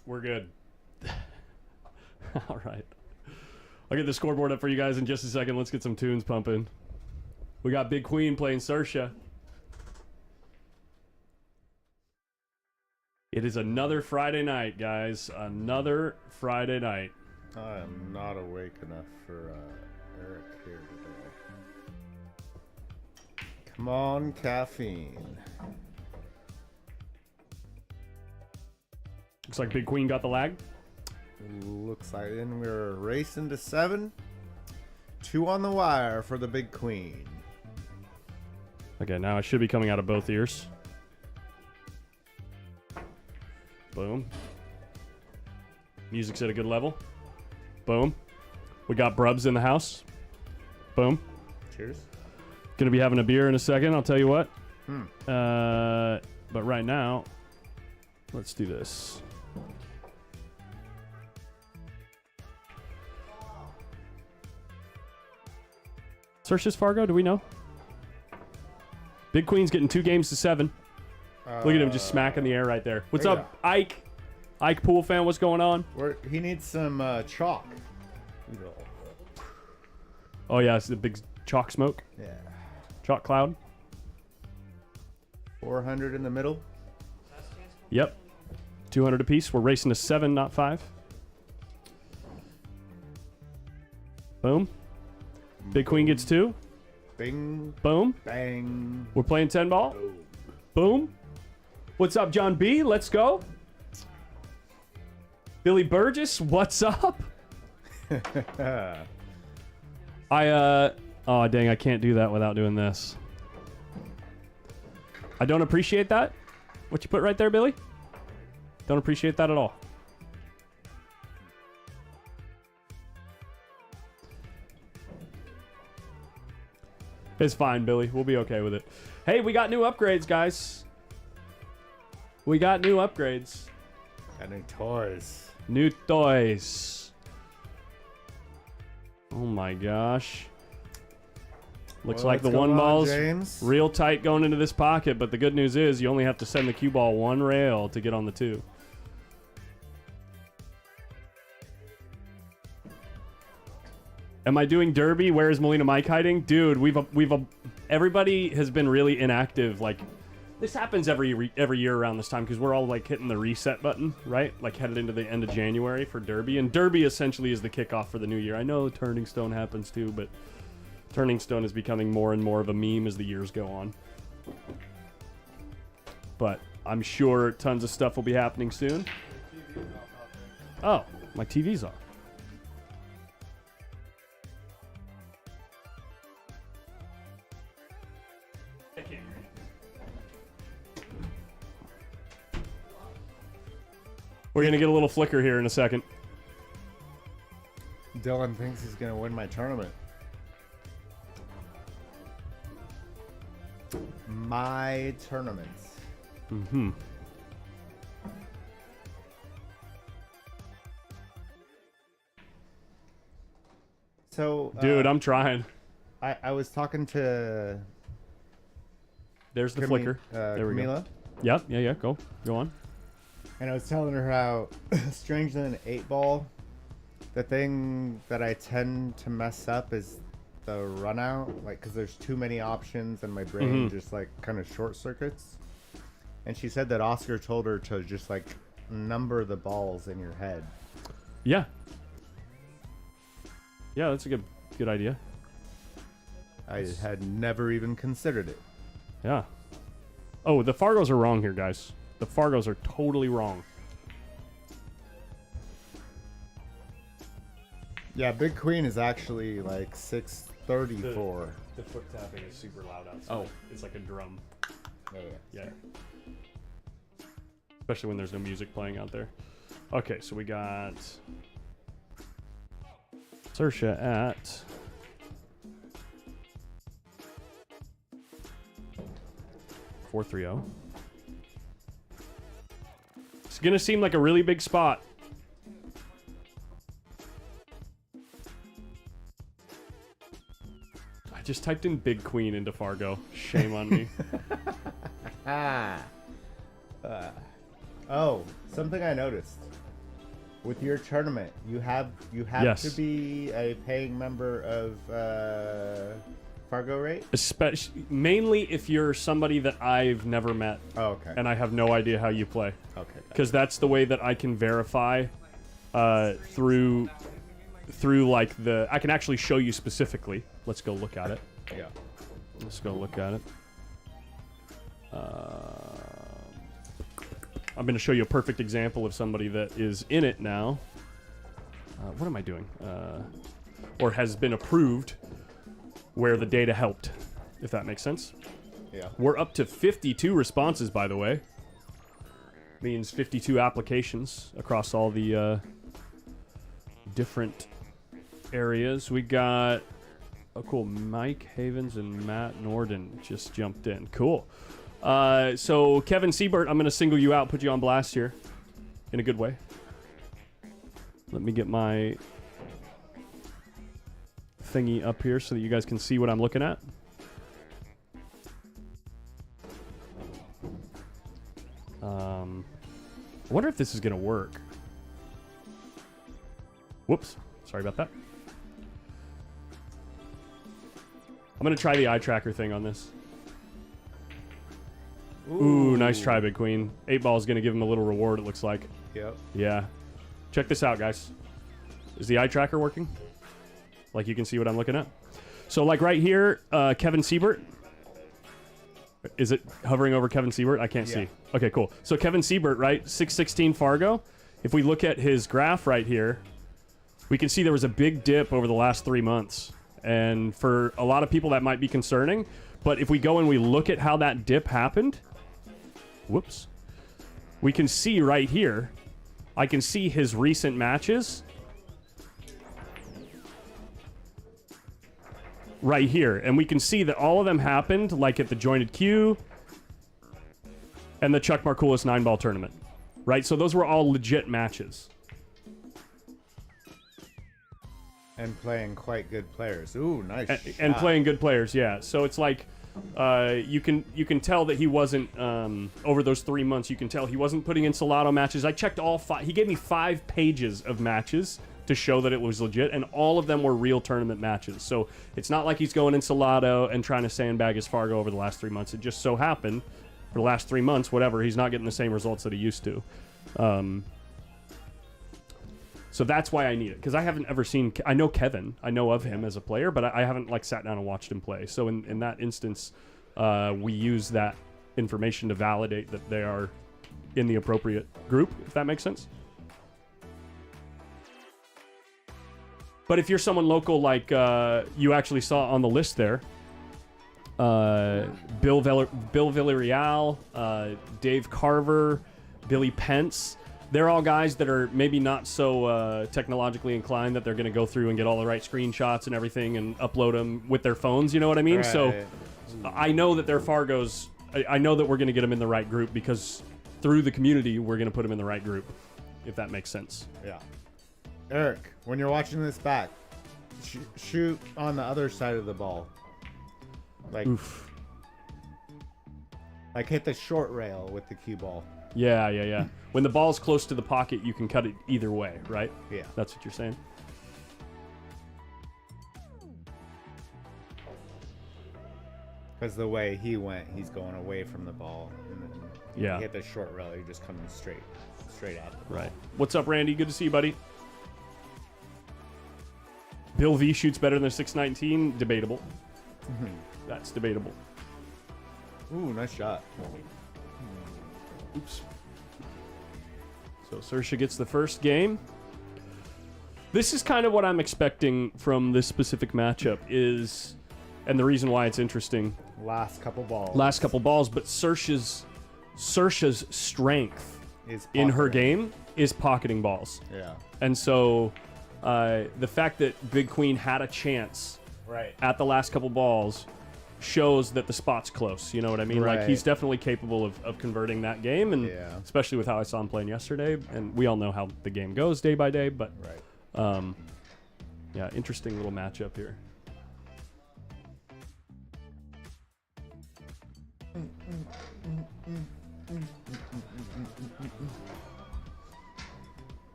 We're good. All right. I'll get the scoreboard up for you guys in just a second. Let's get some tunes pumping. We got Big Queen playing Saoirse. It is another Friday night, guys. Another Friday night. I am not awake enough for Eric here today. Come on, caffeine. Looks like Big Queen got the lag. Looks like then we're racing to 7. 2 on the wire for the Big Queen. Okay, now it should be coming out of both ears. Boom. Music's at a good level. Boom. We got Brubs in the house. Boom. Cheers. Gonna be having a beer in a second, I'll tell you what. But right now, let's do this. Saoirse's Fargo, do we know? Big Queen's getting 2 games to 7. Look at him just smacking the air right there. What's up, Ike? Ike Pool fan, what's going on? He needs some chalk. Oh yeah, it's the big chalk smoke. Yeah. Chalk cloud. 400 in the middle. Yep. 200 apiece. We're racing to 7, not 5. Boom. Big Queen gets 2. Bing. Boom. Bang. We're playing 10 ball. Boom. What's up, John B? Let's go. Billy Burgess, what's up? Oh dang, I can't do that without doing this. I don't appreciate that. What you put right there, Billy? Don't appreciate that at all. It's fine, Billy. We'll be okay with it. Hey, we got new upgrades, guys. We got new upgrades. Got new toys. New toys. Oh my gosh. Looks like the one ball's real tight going into this pocket, but the good news is you only have to send the cue ball 1 rail to get on the 2. Am I doing derby? Where is Molina Mike hiding? Dude, everybody has been really inactive. Like, this happens every year around this time because we're all like hitting the reset button, right? Like headed into the end of January for derby, and derby essentially is the kickoff for the new year. I know Turning Stone happens too, but Turning Stone is becoming more and more of a meme as the years go on. But I'm sure tons of stuff will be happening soon. Oh, my TV's off. We're going to get a little flicker here in a second. Dylan thinks he's going to win my tournament. My tournaments. Mm-hmm. So, dude, I'm trying. I was talking to... There's the flicker. There we Camila. go. Yep, yeah, go on. And I was telling her how, strangely than an 8-ball, the thing that I tend to mess up is the run out, like, because there's too many options and my brain just, like, kind of short circuits. And she said that Oscar told her to just, like, number the balls in your head. Yeah. Yeah, that's a good idea. I had never even considered it. Yeah. Oh, the Fargos are wrong here, guys. The Fargos are totally wrong. Yeah, Big Queen is actually like 634. The foot tapping is super loud outside. Oh. It's like a drum. Oh, Yeah. Especially when there's no music playing out there. Okay, so we got Saoirse at 430. It's gonna seem like a really big spot. I just typed in Big Queen into Fargo. Shame on me. Oh, something I noticed. With your tournament, you have Yes. to be a paying member of FargoRate. Especially, mainly if you're somebody that I've never met. Oh, okay. And I have no idea how you play. Okay. Because that's the way that I can verify through like I can actually show you specifically. Let's go look at it. Yeah. Let's go look at it. I'm going to show you a perfect example of somebody that is in it now. What am I doing? Or has been approved where the data helped, if that makes sense. Yeah. We're up to 52 responses, by the way. Means 52 applications across all the different areas. We got, oh cool, Mike Havens and Matt Norden just jumped in. Cool. So Kevin Siebert, I'm going to single you out, put you on blast here in a good way. Let me get my thingy up here so that you guys can see what I'm looking at. I wonder if this is going to work. Whoops. Sorry about that. I'm going to try the eye tracker thing on this. Ooh, nice try, Big Queen. 8 Ball is going to give him a little reward, it looks like. Yep. Yeah. Check this out, guys. Is the eye tracker working? Like you can see what I'm looking at? So like right here, Kevin Siebert. Is it hovering over Kevin Siebert? I can't see. Okay, cool. So Kevin Siebert, right? 616 Fargo. If we look at his graph right here, we can see there was a big dip over the last 3 months. And for a lot of people, that might be concerning. But if we go and we look at how that dip happened, whoops, we can see right here, I can see his recent matches right here. And we can see that all of them happened like at the Jointed Queue and the Chuck Markoulis 9-ball tournament, right? So those were all legit matches. And playing quite good players. Ooh, nice. And playing good players, yeah. So it's like you can tell that he wasn't over those 3 months. You can tell he wasn't putting in Solado matches. I checked all 5. He gave me 5 pages of matches to show that it was legit, and all of them were real tournament matches. So it's not like he's going in Solado and trying to sandbag his Fargo over the last 3 months. It just so happened for the last 3 months, whatever, he's not getting the same results that he used to. So that's why I need it, because I haven't ever seen. I know Kevin. I know of him as a player, but I haven't like sat down and watched him play. So in that instance, we use that information to validate that they are in the appropriate group, if that makes sense. But if you're someone local, like you actually saw on the list there, Bill Villarreal, Dave Carver, Billy Pence. They're all guys that are maybe not so technologically inclined that they're going to go through and get all the right screenshots and everything and upload them with their phones. You know what I mean? Right. So I know that they're Fargos. I know that we're going to get them in the right group because through the community, we're going to put them in the right group, if that makes sense. Yeah. Eric, when you're watching this back, shoot on the other side of the ball. Like, oof. Like hit the short rail with the cue ball. Yeah. When the ball's close to the pocket, you can cut it either way, right? Yeah. That's what you're saying? Because the way he went, he's going away from the ball. And then you hit the short rail, you're just coming straight at the ball. Right. What's up, Randy? Good to see you, buddy. Bill V shoots better than 619. Debatable. That's debatable. Ooh, nice shot. Oops. So Saoirse gets the first game. This is kind of what I'm expecting from this specific matchup is, and the reason why it's interesting. Last couple balls, but Saoirse's strength in her game is pocketing balls. Yeah. And so the fact that Big Queen had a chance at the last couple balls shows that the spot's close. You know what I mean? Right. Like, he's definitely capable of converting that game, and especially with how I saw him playing yesterday. And we all know how the game goes day by day, but yeah, interesting little matchup here.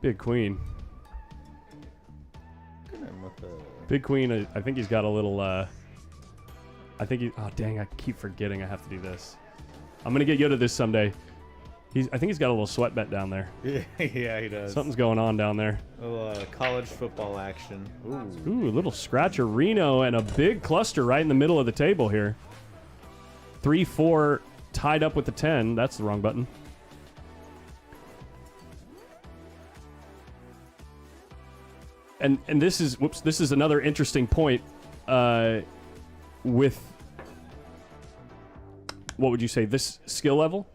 Big queen. Big queen. I think he's got a little. I think he. Oh dang! I keep forgetting I have to do this. I'm gonna get Yoda this someday. I think he's got a little sweat bet down there. Yeah, he does. Something's going on down there. A little college football action. Ooh, a little scratcher Reno and a big cluster right in the middle of the table here. 3-4 tied up with the 10. That's the wrong button. And this is this is another interesting point with what would you say, this skill level?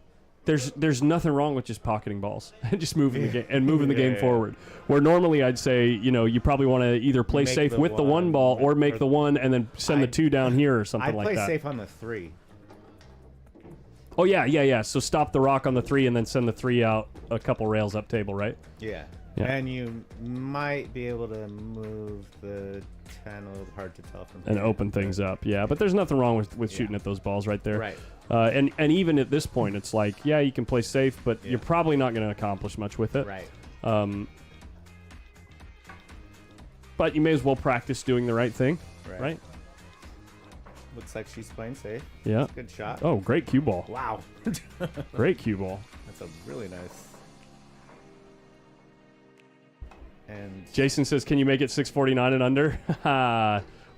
There's nothing wrong with just pocketing balls and just moving the game and moving the game forward. Where normally I'd say, you probably want to either play safe with the one ball or make the one and then send the two down here or something like that. I play safe on the 3. Oh yeah. So stop the rock on the 3 and then send the 3 out a couple rails up table, right? Yeah. And you might be able to move the 10 a little hard to tell from here. And open things up, yeah. But there's nothing wrong with shooting at those balls right there. Right. And even at this point, it's like, yeah, you can play safe, but you're probably not going to accomplish much with it. Right. But you may as well practice doing the right thing, right? Looks like she's playing safe. Yeah. Good shot. Oh, great cue ball. Wow. Great cue ball. That's a really nice. And Jason says, can you make it 649 and under?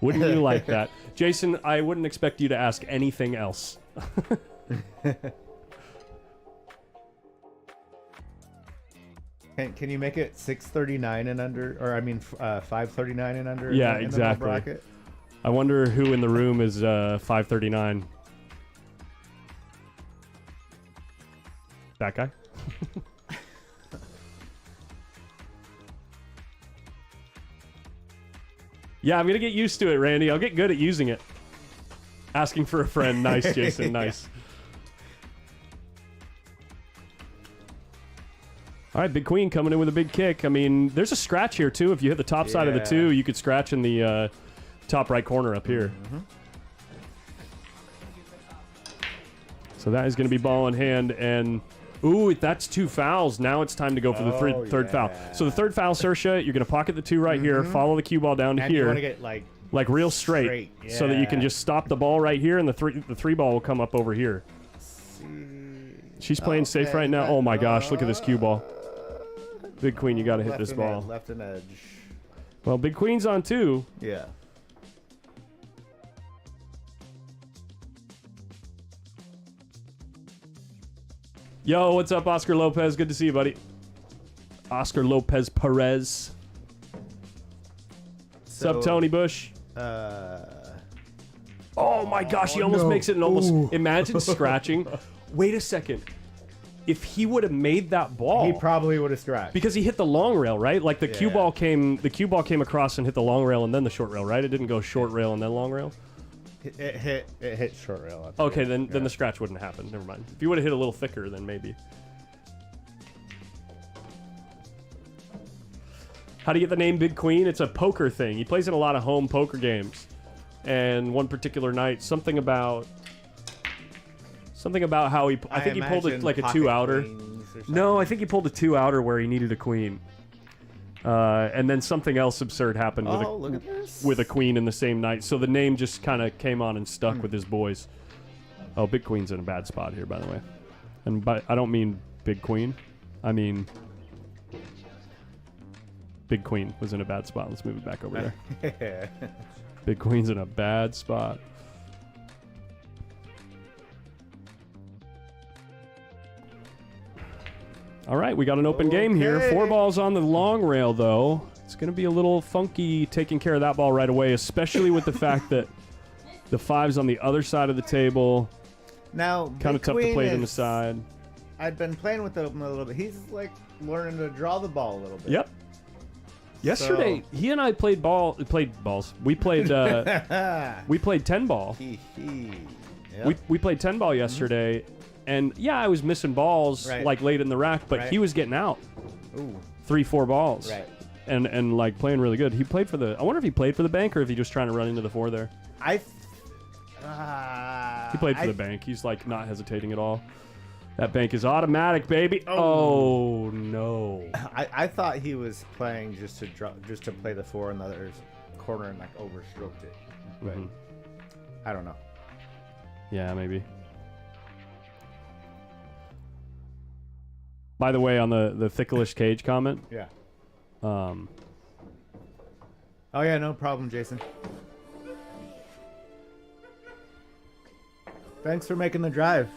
Wouldn't you like that? Jason, I wouldn't expect you to ask anything else. Can you make it 639 and under, or I mean 539 and under? Yeah, in exactly. The bracket? I wonder who in the room is 539. That guy? Yeah, I'm going to get used to it, Randy. I'll get good at using it. Asking for a friend. Nice, Jason. Nice. All right, big queen coming in with a big kick. I mean, there's a scratch here, too. If you hit the top side of the 2, you could scratch in the top right corner up here. So that is going to be ball in hand. And, ooh, that's 2 fouls. Now it's time to go for the third foul. So the third foul, Saoirse, you're going to pocket the 2 right here, follow the cue ball down to and here. You want to get, like real straight. So that you can just stop the ball right here, and the three ball will come up over here. She's playing safe right now. Oh, my gosh, look at this cue ball. Big queen, you got to hit this ball. Left and edge. Well, big queen's on 2. Yeah. Yo, what's up, Oscar Lopez? Good to see you, buddy. Oscar Lopez Perez. What's up, Tony Bush? Oh my gosh, he almost makes it and almost... Imagine scratching. Wait a second. If he would have made that ball... He probably would have scratched. Because he hit the long rail, right? Like the cue ball came across and hit the long rail and then the short rail, right? It didn't go short rail and then long rail? It hit short rail. Okay, then the scratch wouldn't happen. Never mind. If you would have hit a little thicker, then maybe. How do you get the name Big Queen? It's a poker thing. He plays in a lot of home poker games. And one particular night, something about how he... I think he pulled like a 2-outer. No, I think he pulled a 2-outer where he needed a queen. And then something else absurd happened with a queen in the same night. So the name just kind of came on and stuck with his boys. Oh, Big Queen's in a bad spot here, by the way. And I don't mean Big Queen. I mean... Big Queen was in a bad spot. Let's move it back over there. Big Queen's in a bad spot. All right, we got an open game here. 4 balls on the long rail, though. It's going to be a little funky taking care of that ball right away, especially with the fact that the 5's on the other side of the table. Now, kind of tough to play it in the side. I've been playing with him a little bit. He's like learning to draw the ball a little bit. Yep. Yesterday, he and I played balls. We played 10 ball. Yep. We played 10 ball yesterday, and yeah, I was missing balls like late in the rack, but he was getting out. 3-4 balls. Right. And like playing really good. He played for the... I wonder if he played for the bank or if he just trying to run into the 4 there. He played for the bank. He's like not hesitating at all. That bank is automatic, baby. Oh no. I thought he was playing just to play the 4 in the other corner and like overstroked it. But I don't know. Yeah, maybe. By the way, on the Thicklish Cage comment. Yeah. Oh yeah, no problem, Jason. Thanks for making the drive.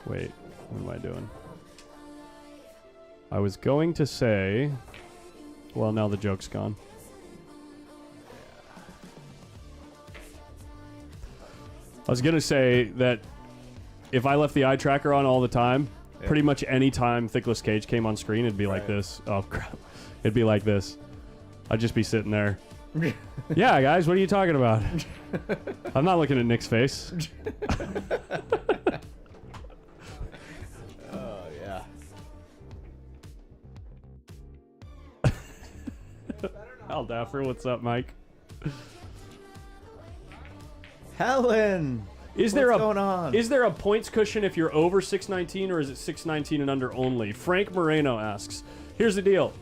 Wait, what am I doing? I was going to say... Well, now the joke's gone. I was going to say that if I left the eye tracker on all the time, pretty much any time Thickless Cage came on screen, it'd be like this. Oh, crap. It'd be like this. I'd just be sitting there. Yeah, guys, what are you talking about? I'm not looking at Nick's face. Oh, yeah. Al Daffer, what's up, Mike? Helen! What's going on? Is there a points cushion if you're over 619, or is it 619 and under only? Frank Moreno asks. Here's the deal.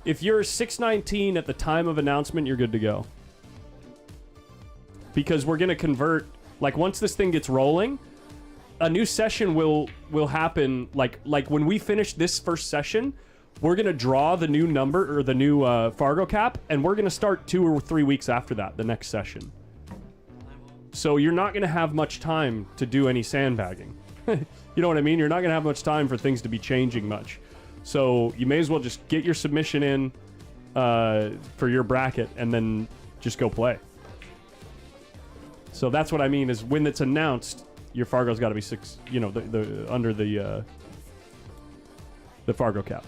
If you're 619 at the time of announcement, you're good to go. Because we're going to convert, like once this thing gets rolling, a new session will happen. Like when we finish this first session, we're going to draw the new number or the new Fargo cap, and we're going to start 2 or 3 weeks after that, the next session. So you're not going to have much time to do any sandbagging. You know what I mean? You're not going to have much time for things to be changing much. So you may as well just get your submission in for your bracket and then just go play. So that's what I mean is when it's announced, your Fargo's got to be 6, you know, the under the Fargo cap.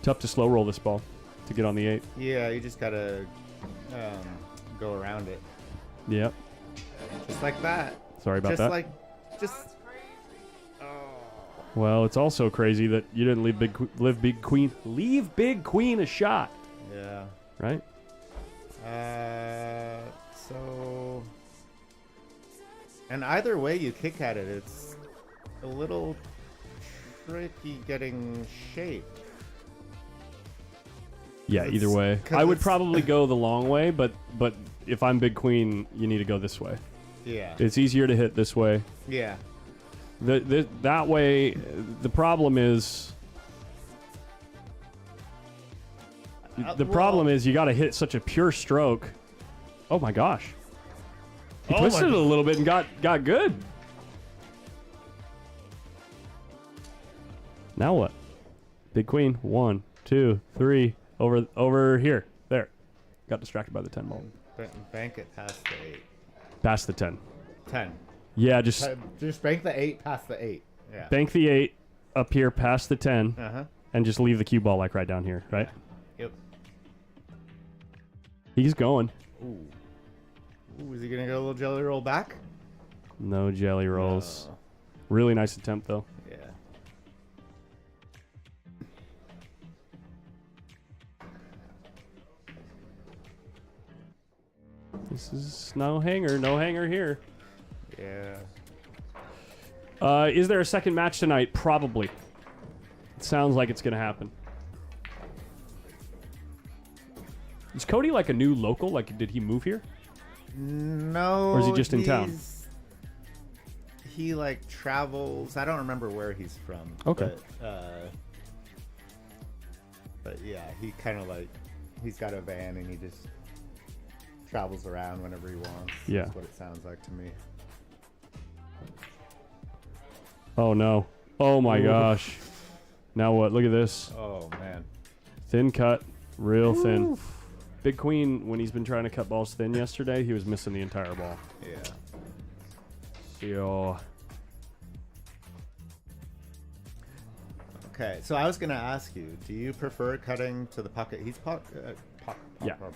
Tough to slow roll this ball to get on the 8. Yeah, you just gotta go around it. Yep. Just like that. Sorry about that. Just. Oh. Well, it's also crazy that you didn't leave Big Queen a shot. Yeah. Right? So. And either way you kick at it, it's a little tricky getting shape. Yeah, either way. I would probably go the long way, but if I'm Big Queen, you need to go this way. Yeah. It's easier to hit this way. Yeah. That way, the problem is... The problem is you got to hit such a pure stroke. Oh my gosh. He twisted it a little bit and got good. Now what? Big Queen. 1, 2, 3... Over here. There. Got distracted by the 10 ball. Bank it past the 8. Past the 10. 10. Yeah, just bank the 8 past the 8. Yeah. Bank the 8 up here past the 10. Uh-huh. And just leave the cue ball like right down here, right? Yep. He's going. Ooh. Ooh, is he going to get a little jelly roll back? No jelly rolls. No. Really nice attempt, though. Yeah. This is no hanger here. Yeah. Is there a second match tonight? Probably. It sounds like it's going to happen. Is Cody like a new local? Like, did he move here? No. Or is he just in town? He like travels. I don't remember where he's from. Okay. But yeah, he kind of like, he's got a van and he just travels around whenever he wants. Yeah. That's what it sounds like to me. Oh no. Oh my gosh. Now what? Look at this. Oh man. Thin cut. Real thin. Big Queen, when he's been trying to cut balls thin yesterday, he was missing the entire ball. Yeah. Yo. Okay, so I was going to ask you, do you prefer cutting to the pocket? He's yeah. For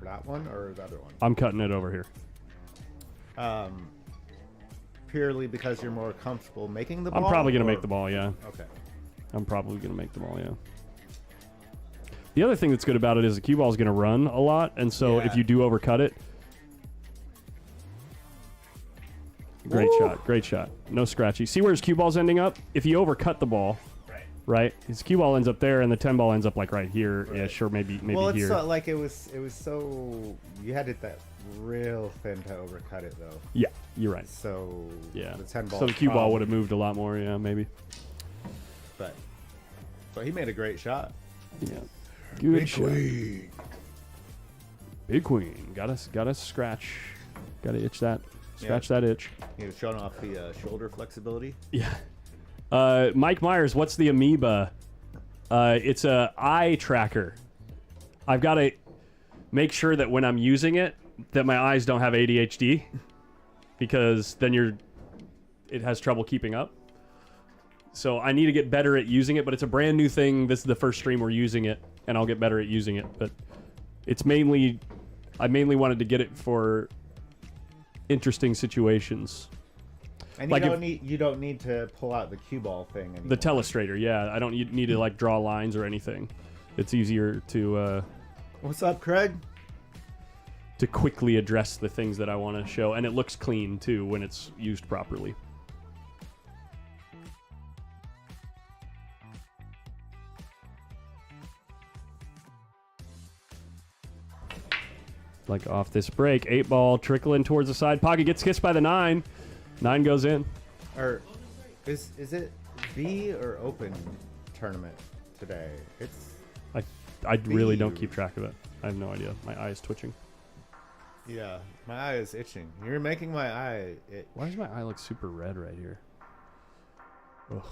that one or the other one? I'm cutting it over here. Purely because you're more comfortable making the ball? I'm probably going to make the ball, yeah. Okay. I'm probably going to make the ball, yeah. The other thing that's good about it is the cue ball is going to run a lot, and so if you do overcut it, great shot, great shot. No scratchy. See where his cue ball's ending up? If you overcut the ball, right, his cue ball ends up there, and the 10 ball ends up like right here, ish, or maybe well, it's here. so, like it was so you had it that real thin to overcut it though. Yeah, you're right. So yeah, the 10 ball. So the cue ball would have moved a lot more. Yeah, maybe. But he made a great shot. Yeah. Good Big shot. queen. Big queen. Gotta scratch. Gotta itch that. Scratch that itch. He was showing off the shoulder flexibility. Yeah. Mike Myers, what's the amoeba? It's a eye tracker. I've got to make sure that when I'm using it, that my eyes don't have ADHD, because then it has trouble keeping up. So I need to get better at using it, but it's a brand new thing. This is the first stream we're using it, and I'll get better at using it. But I mainly wanted to get it for interesting situations. And like you don't need to pull out the cue ball thing anymore. The telestrator, yeah. I don't need to like draw lines or anything. It's easier to What's up, Craig? to quickly address the things that I want to show, and it looks clean too when it's used properly. Like off this break, 8 ball trickling towards the side. Pocket gets kissed by the 9. 9 goes in. Or is it B or open tournament today? I really don't keep track of it. I have no idea. My eye is twitching. Yeah, my eye is itching. You're making my eye itch. Why does my eye look super red right here? Ugh.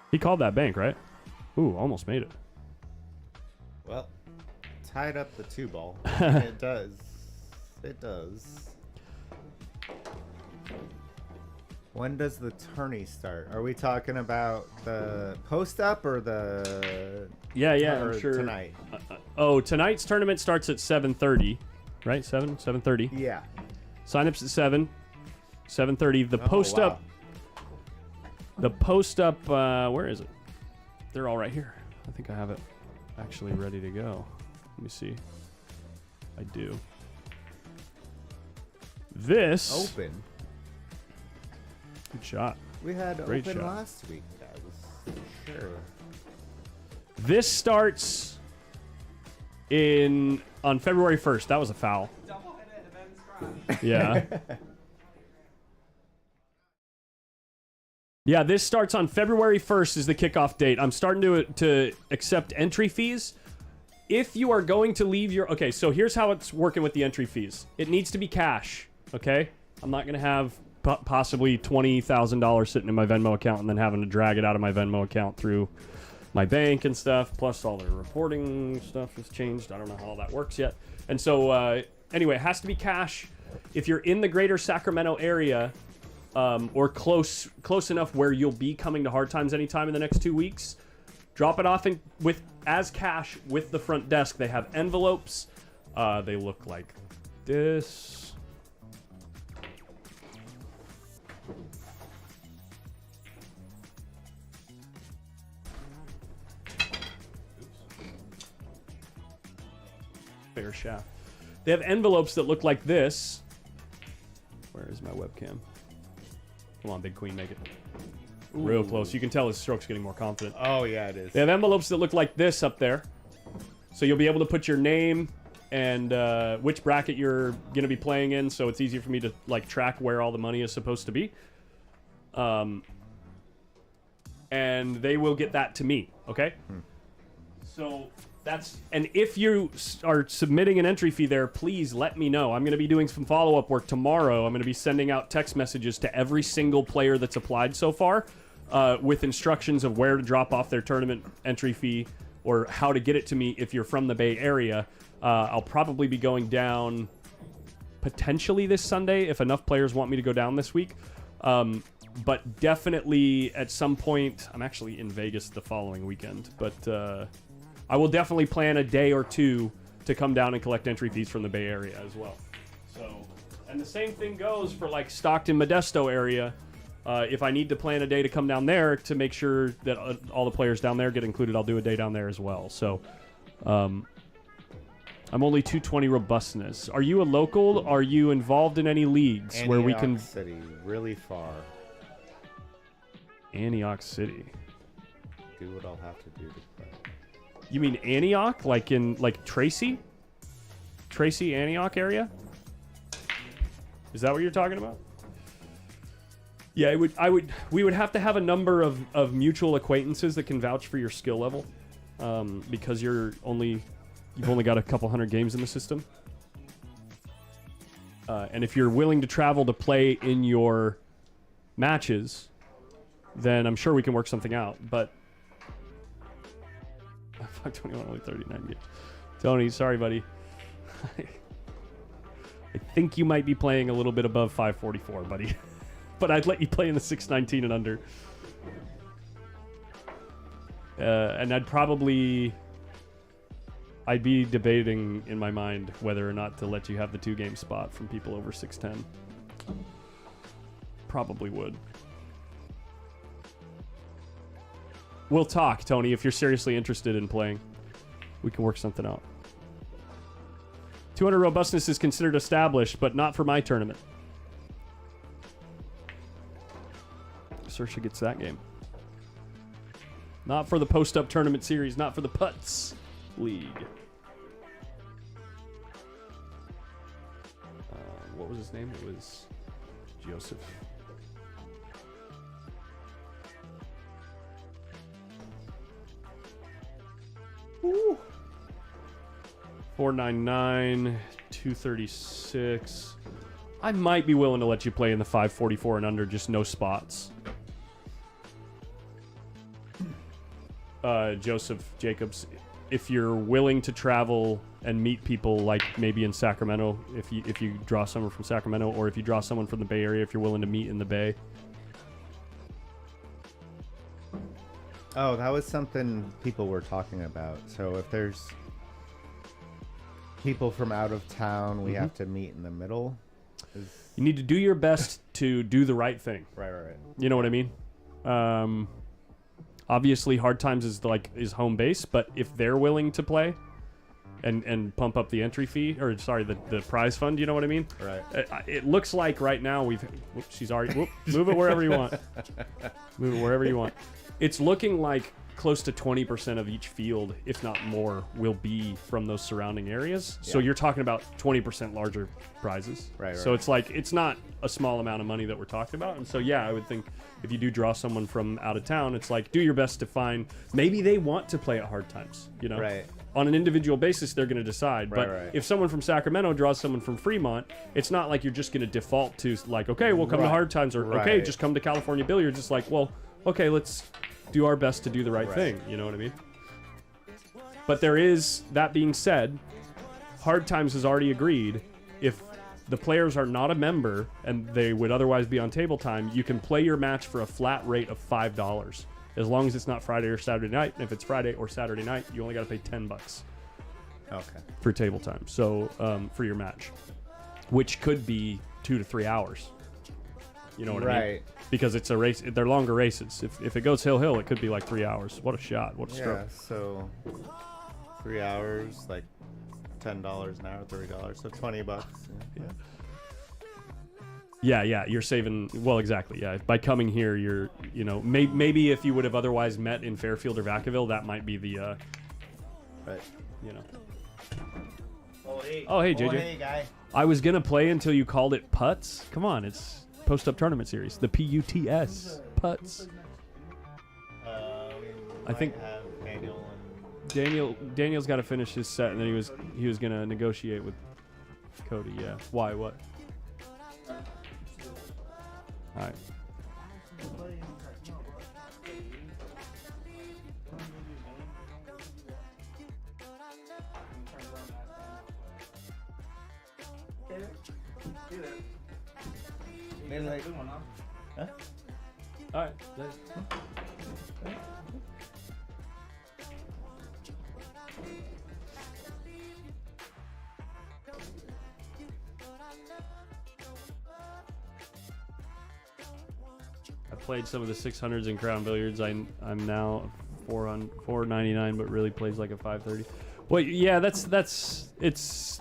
He called that bank, right? Ooh, almost made it. Well, tied up the 2 ball. It does. It does. When does the tourney start? Are we talking about the post up or the? Yeah, I'm sure. Tonight. Tonight's tournament starts at 7:30, right? 7:30. Yeah. Sign-ups at 7. 7:30. The post up. The post up. Where is it? They're all right here. I think I have it actually ready to go. Let me see. I do. This. Open. Good shot. We had Great open shot. last week. That was sure. This starts on February 1st. That was a foul. Yeah. Yeah, this starts on February 1st is the kickoff date. I'm starting to accept entry fees. If you are going to leave your... Okay, so here's how it's working with the entry fees. It needs to be cash, okay? I'm not going to have possibly $20,000 sitting in my Venmo account and then having to drag it out of my Venmo account through my bank and stuff, plus all the reporting stuff has changed. I don't know how all that works yet. And so, anyway, it has to be cash. If you're in the greater Sacramento area... or close enough where you'll be coming to Hard Times anytime in the next 2 weeks, drop it off as cash with the front desk. They have envelopes. They look like this. Fair shaft. They have envelopes that look like this. Where is my webcam? Come on, Big Queen, make it. Real close. You can tell his stroke's getting more confident. Oh, yeah, it is. They have envelopes that look like this up there. So you'll be able to put your name and which bracket you're going to be playing in, so it's easier for me to like track where all the money is supposed to be. And they will get that to me, okay? So that's... And if you are submitting an entry fee there, please let me know. I'm going to be doing some follow-up work tomorrow. I'm going to be sending out text messages to every single player that's applied so far with instructions of where to drop off their tournament entry fee or how to get it to me if you're from the Bay Area. I'll probably be going down potentially this Sunday if enough players want me to go down this week. But definitely at some point, I'm actually in Vegas the following weekend, but I will definitely plan a day or two to come down and collect entry fees from the Bay Area as well. So, and the same thing goes for like Stockton, Modesto area. If I need to plan a day to come down there to make sure that all the players down there get included, I'll do a day down there as well. So, I'm only 220 robustness. Are you a local? Are you involved in any leagues where we can... City, really far. Antioch City. Do what I'll have to do to play. You mean Antioch? Like in, like, Tracy? Tracy, Antioch area? Is that what you're talking about? Yeah, we would have to have a number of mutual acquaintances that can vouch for your skill level, because you've only got a couple hundred games in the system. And if you're willing to travel to play in your matches, then I'm sure we can work something out. But fuck 21, only 39 games. Tony, sorry, buddy. I think you might be playing a little bit above 544, buddy. But I'd let you play in the 619 and under. And I'd be debating in my mind whether or not to let you have the 2-game spot from people over 610. Probably would. We'll talk, Tony, if you're seriously interested in playing. We can work something out. 200 robustness is considered established, but not for my tournament. Saoirse gets that game. Not for the post-up tournament series, not for the Putts League. What was his name? It was Joseph. Woo. 499, 236. I might be willing to let you play in the 544 and under, just no spots. Joseph Jacobs, if you're willing to travel and meet people, like maybe in Sacramento, if you draw someone from Sacramento, or if you draw someone from the Bay Area, if you're willing to meet in the Bay. Oh, that was something people were talking about. So if there's people from out of town, we have to meet in the middle. You need to do your best to do the right thing. Right. You know what I mean? Obviously, Hard Times is home base, but if they're willing to play and pump up the entry fee, or sorry, the prize fund, you know what I mean? Right. It looks like right now she's already move it wherever you want. Move it wherever you want. It's looking like close to 20% of each field, if not more, will be from those surrounding areas. Yeah. So you're talking about 20% larger prizes. Right. So it's like, it's not a small amount of money that we're talking about. And so, yeah, I would think if you do draw someone from out of town, it's like, do your best to find, maybe they want to play at Hard Times, you know? Right. On an individual basis, they're going to decide. But if someone from Sacramento draws someone from Fremont, it's not like you're just going to default to like, okay, we'll come to Hard Times, or okay, just come to California Billiards. It's like, well, okay, let's do our best to do the right thing. You know what I mean? But there is, that being said, Hard Times has already agreed, if the players are not a member and they would otherwise be on table time, you can play your match for a flat rate of $5, as long as it's not Friday or Saturday night. And if it's Friday or Saturday night, you only got to pay $10 for table time. So for your match, which could be 2 to 3 hours. You know what I mean? Because it's a race. They're longer races. If it goes hill, it could be like 3 hours. What a shot. What a stroke. Yeah, so 3 hours, like $10 an hour, $30, so $20. Yeah, you're saving. Well, exactly. Yeah, by coming here, you're, you know, maybe if you would have otherwise met in Fairfield or Vacaville, that might be the, you know. Oh, hey, JJ. Hey, guy. I was gonna play until you called it putts. Come on, it's post-up tournament series. The PUTS putts. I think Daniel's got to finish his set, and then he was gonna negotiate with Cody. Yeah. Why? What? All right. Huh? All right. played some of the 600s in Crown Billiards. I'm now 499, but really plays like a 530. Well, yeah, it's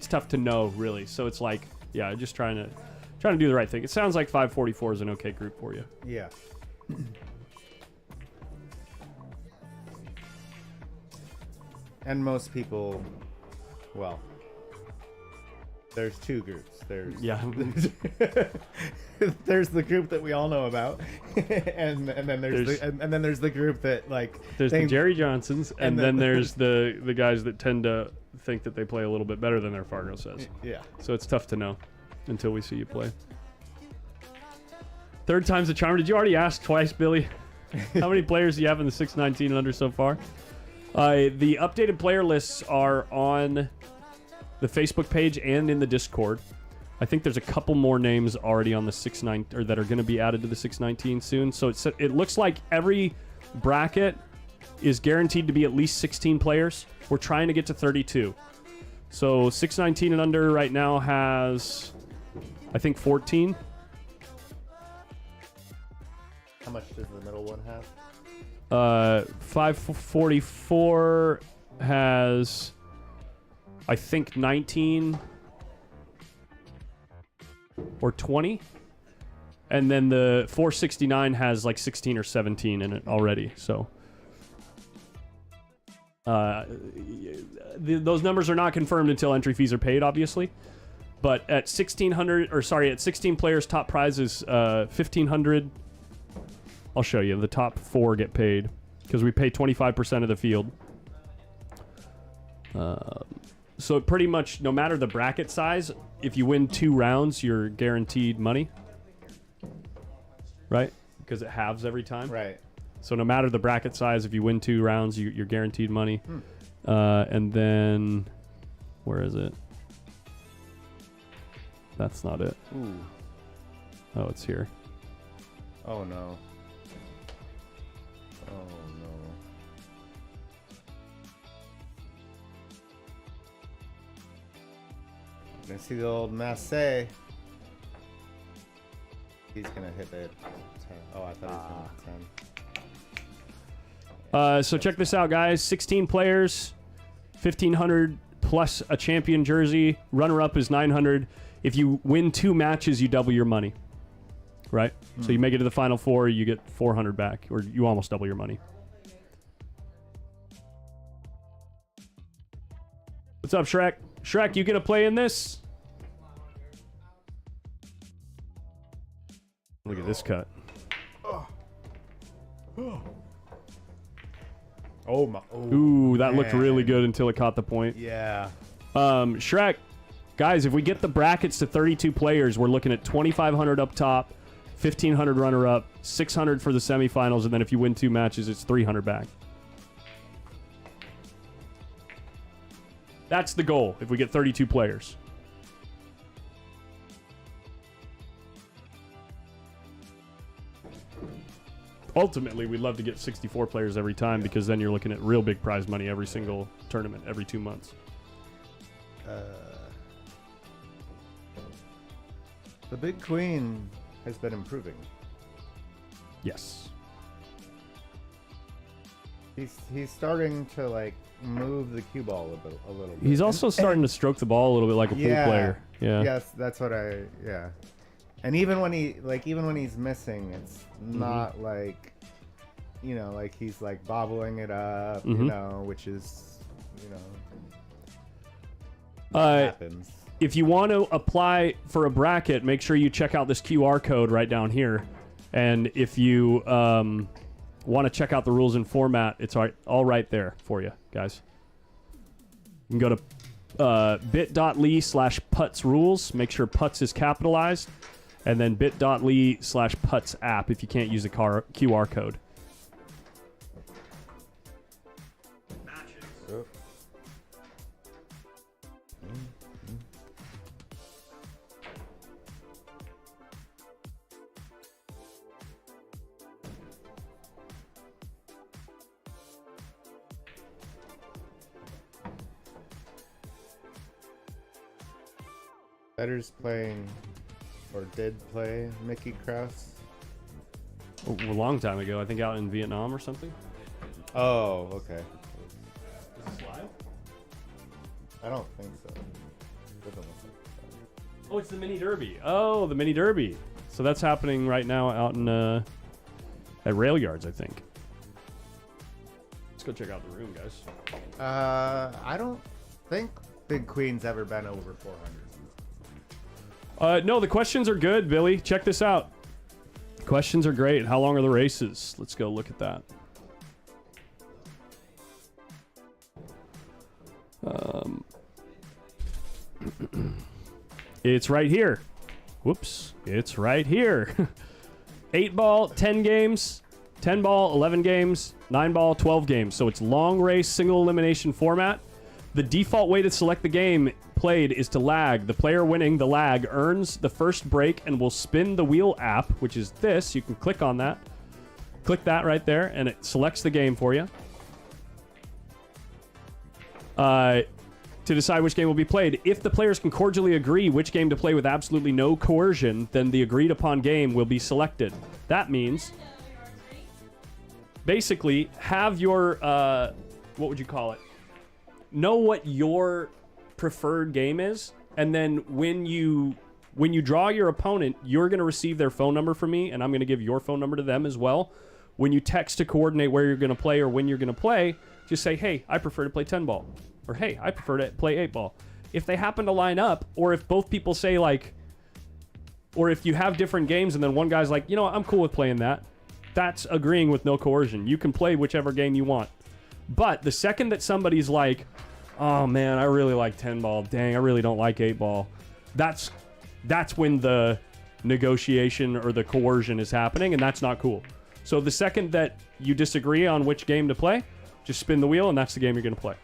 tough to know really. So it's like, yeah, just trying to do the right thing. It sounds like 544 is an okay group for you. Yeah. And most people, well, there's two groups. There's there's the group that we all know about, and then there's the group that like there's the Jerry Johnsons, and then there's the guys that tend to think that they play a little bit better than their Fargo says. Yeah. So it's tough to know until we see you play. Third time's a charm. Did you already ask twice, Billy? How many players do you have in the 619 and under so far? The updated player lists are on the Facebook page and in the Discord. I think there's a couple more names already on the 619 or that are going to be added to the 619 soon. So it looks like every bracket is guaranteed to be at least 16 players. We're trying to get to 32. So 619 and under right now has, I think, 14. How much does the middle one have? 544 has, I think, 19 or 20. And then the 469 has like 16 or 17 in it already. So those numbers are not confirmed until entry fees are paid, obviously. But at 16 players, top prize is 1,500. I'll show you. The top 4 get paid because we pay 25% of the field. So pretty much no matter the bracket size, if you win 2 rounds, you're guaranteed money. Right? Because it halves every time. Right. So no matter the bracket size, if you win 2 rounds, you're guaranteed money. And then, where is it? That's not it. Ooh. Oh, it's here. Oh no. Oh no. Gonna see the old Massey. He's gonna hit it. Oh, I thought he was gonna hit 10. So check this out, guys. 16 players, 1,500 plus a champion jersey. Runner-up is 900. If you win 2 matches, you double your money. Right? So you make it to the final 4, you get 400 back, or you almost double your money. What's up, Shrek? Shrek, you gonna play in this? Look at this cut. Oh my. Ooh, that looked really man. good until it caught the point. Yeah. Shrek, guys, if we get the brackets to 32 players, we're looking at 2,500 up top, 1,500 runner-up, 600 for the semifinals, and then if you win 2 matches, it's 300 back. That's the goal if we get 32 players. Ultimately, we'd love to get 64 players every time because then you're looking at real big prize money every single tournament, every 2 months. The Big Queen has been improving. Yes. He's starting to like move the cue ball a little bit. He's also starting to stroke the ball a little bit like a pool player. Yeah. Yes, that's what yeah. And even when he's missing, it's not like, you know, like he's like bobbling it up, you know, which is, you know, happens. If you want to apply for a bracket, make sure you check out this QR code right down here. And if you want to check out the rules and format, it's all right there for you, guys. You can go to bit.ly/putts rules. Make sure putts is capitalized. And then bit.ly/putts app if you can't use the QR code. Oh. Better's playing, or did play, Mickey Krause. A long time ago. I think out in Vietnam or something. Oh, okay. Is this live? I don't think so. Doesn't look like that. Oh, it's the mini derby. Oh, the mini derby. So that's happening right now out in at Rail Yards, I think. Let's go check out the room, guys. I don't think Big Queen's ever been over 400. No, the questions are good, Billy. Check this out. Questions are great. How long are the races? Let's go look at that. It's right here. Whoops. It's right here. 8 ball, 10 games. 10 ball, 11 games. 9 ball, 12 games. So it's long race, single elimination format. The default way to select the game played is to lag. The player winning the lag earns the first break and will spin the wheel app, which is this. You can click on that. Click that right there, and it selects the game for you. To decide which game will be played. If the players can cordially agree which game to play with absolutely no coercion, then the agreed upon game will be selected. That means, basically, have your, what would you call it? Know what your preferred game is, and then when you draw your opponent, you're going to receive their phone number from me, and I'm going to give your phone number to them as well. When you text to coordinate where you're going to play or when you're going to play, just say, hey, I prefer to play 10 ball. Or, hey, I prefer to play 8 ball. If they happen to line up, or if both people say, like, or if you have different games and then one guy's like, you know what, I'm cool with playing that, that's agreeing with no coercion. You can play whichever game you want. But the second that somebody's like, oh, man, I really like 10 ball. Dang, I really don't like 8 ball. That's when the negotiation or the coercion is happening, and that's not cool. So the second that you disagree on which game to play, just spin the wheel, and that's the game you're going to play.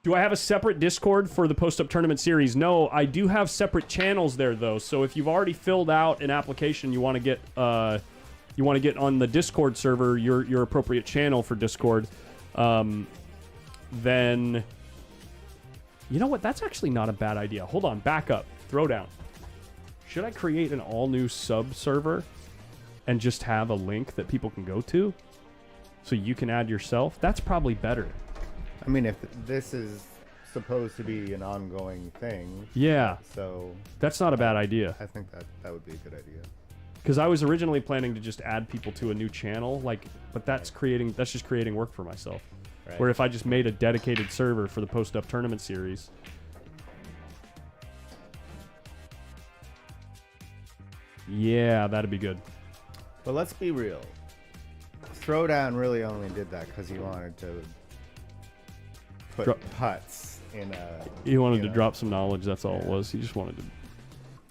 Do I have a separate Discord for the Post-Up Tournament series? No, I do have separate channels there, though. So if you've already filled out an application, you want to get on the Discord server, your appropriate channel for Discord, then you know what? That's actually not a bad idea. Hold on, back up, throw down. Should I create an all-new sub server and just have a link that people can go to, so you can add yourself? That's probably better. I mean, if this is supposed to be an ongoing thing, yeah. So that's not a bad idea. I think that would be a good idea. Because I was originally planning to just add people to a new channel, but that's just creating work for myself. Right. Where if I just made a dedicated server for the Post-Up Tournament series. Yeah, that'd be good. But let's be real. Throwdown really only did that because he wanted to put putts in a... He wanted to drop some knowledge, that's all it was. He just wanted to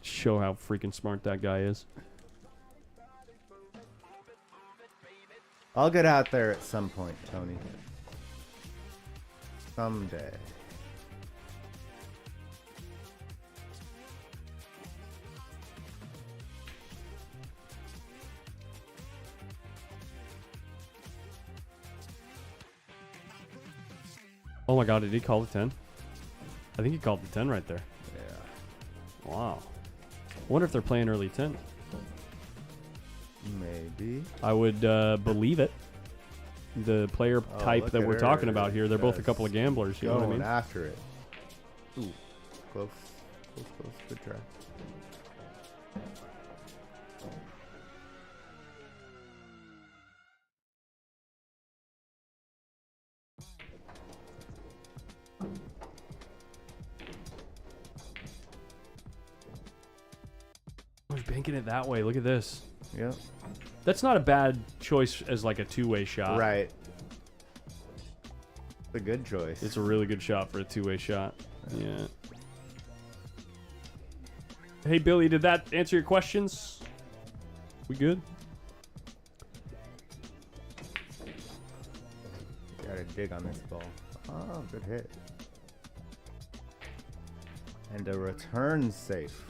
show how freaking smart that guy is. I'll get out there at some point, Tony. Someday. Oh my god, did he call the 10? I think he called the 10 right there. Yeah. Wow. I wonder if they're playing early 10. Maybe. I would believe it. The player type that we're talking about here, they're both a couple of gamblers, you know what I mean? After it. Ooh. Close. Good try. I was banking it that way. Look at this. Yep. That's not a bad choice as like a two-way shot. Right. It's a good choice. It's a really good shot for a two-way shot. Yeah. Hey, Billy, did that answer your questions? We good? Gotta dig on this ball. Oh, good hit. And a return safe.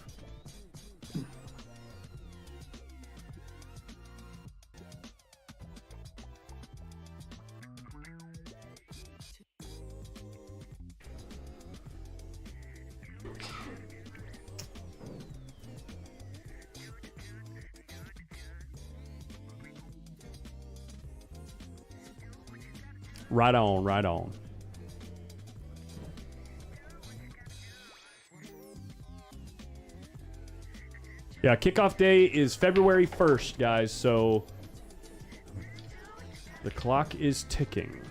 Right on, right on. Yeah, kickoff day is February 1st, guys, so the clock is ticking.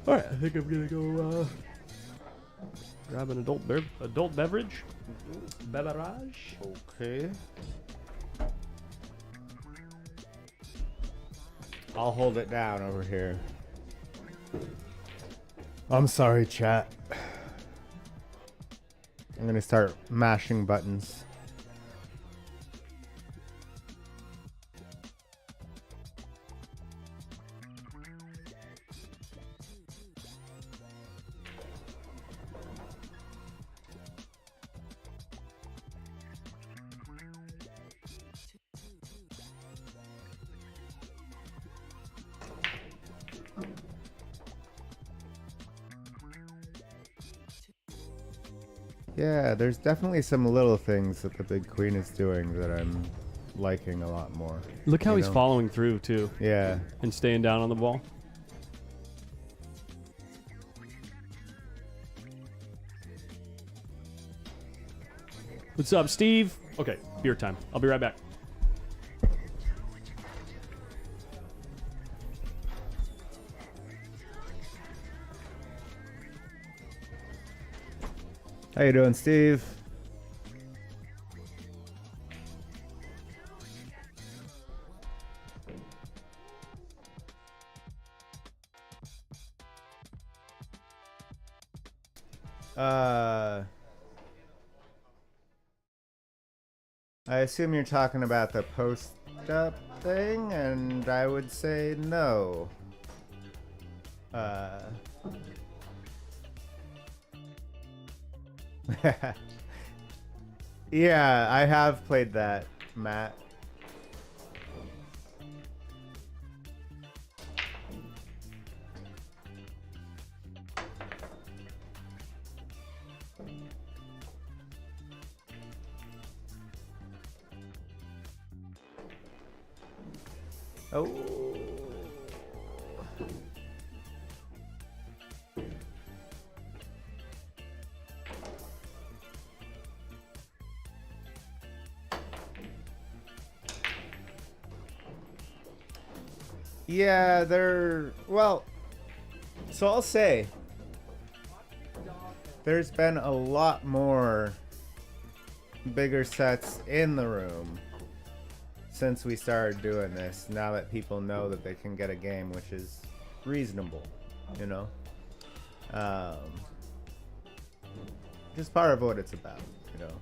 All right, I think I'm gonna go grab an adult beverage. Beverage. Okay. I'll hold it down over here. I'm sorry, chat. I'm gonna start mashing buttons. Yeah, there's definitely some little things that the Big Queen is doing that I'm liking a lot more. Look how you he's know? following through, too, Yeah. and staying down on the ball. What's up, Steve? Okay, beer time. I'll be right back. How you doing, Steve? I assume you're talking about the post-up thing, and I would say no. Yeah, I have played that, Matt. Oh. Yeah, well, so I'll say there's been a lot more bigger sets in the room since we started doing this, now that people know that they can get a game, which is reasonable, you know? Just part of what it's about, you know?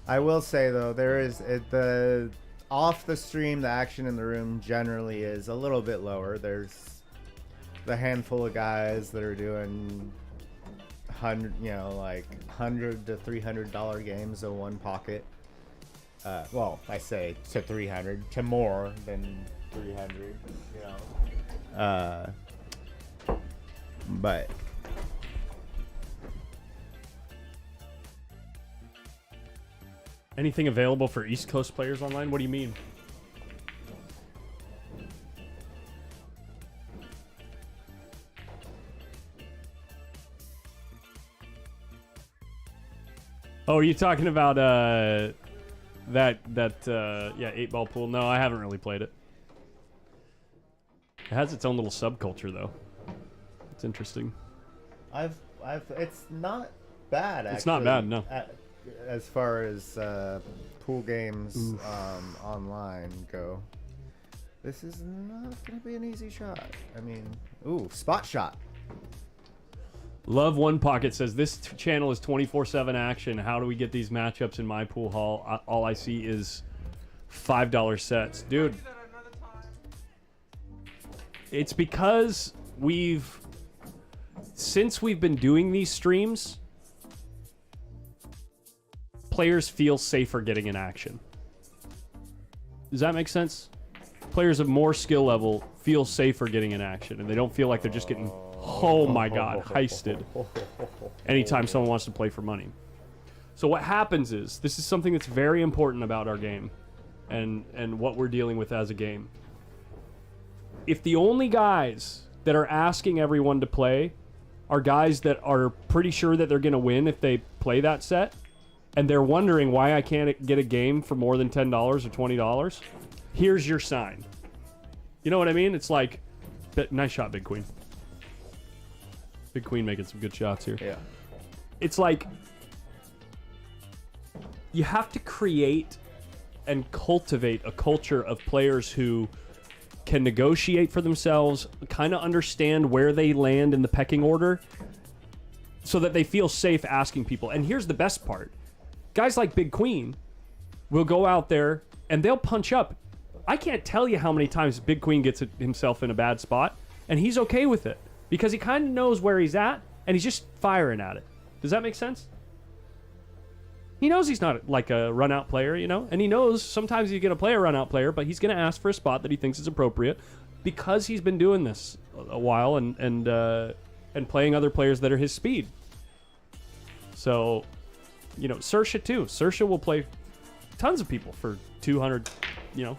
I will say though, there is off the stream, the action in the room generally is a little bit lower. There's the handful of guys that are doing $100 to $300 games of one pocket. Well, I say to 300, to more than 300, you know. But Anything available for East Coast players online? What do you mean? Oh, are you talking about that 8-ball pool? No, I haven't really played it. It has its own little subculture though. It's interesting. it's not bad actually. It's not bad, no. As far as pool games online go. This is not going to be an easy shot. I mean, ooh, spot shot. Love One Pocket says, this channel is 24/7 action. How do we get these matchups in my pool hall? All I see is $5 sets. Dude, it's because since we've been doing these streams, players feel safer getting in action. Does that make sense? Players of more skill level feel safer getting in action, and they don't feel like they're just getting, oh my god, heisted anytime someone wants to play for money. So what happens is, this is something that's very important about our game and what we're dealing with as a game. If the only guys that are asking everyone to play are guys that are pretty sure that they're going to win if they play that set, and they're wondering why I can't get a game for more than $10 or $20, here's your sign. You know what I mean? It's like, nice shot, Big Queen. Big Queen making some good shots here. Yeah. It's like, you have to create and cultivate a culture of players who can negotiate for themselves, kind of understand where they land in the pecking order, so that they feel safe asking people. And here's the best part. Guys like Big Queen will go out there and they'll punch up. I can't tell you how many times Big Queen gets himself in a bad spot, and he's okay with it because he kind of knows where he's at and he's just firing at it. Does that make sense? He knows he's not like a run-out player, you know? And he knows sometimes he's going to play a run-out player, but he's going to ask for a spot that he thinks is appropriate because he's been doing this a while and playing other players that are his speed. So, you know, Saoirse too. Saoirse will play tons of people for 200, you know,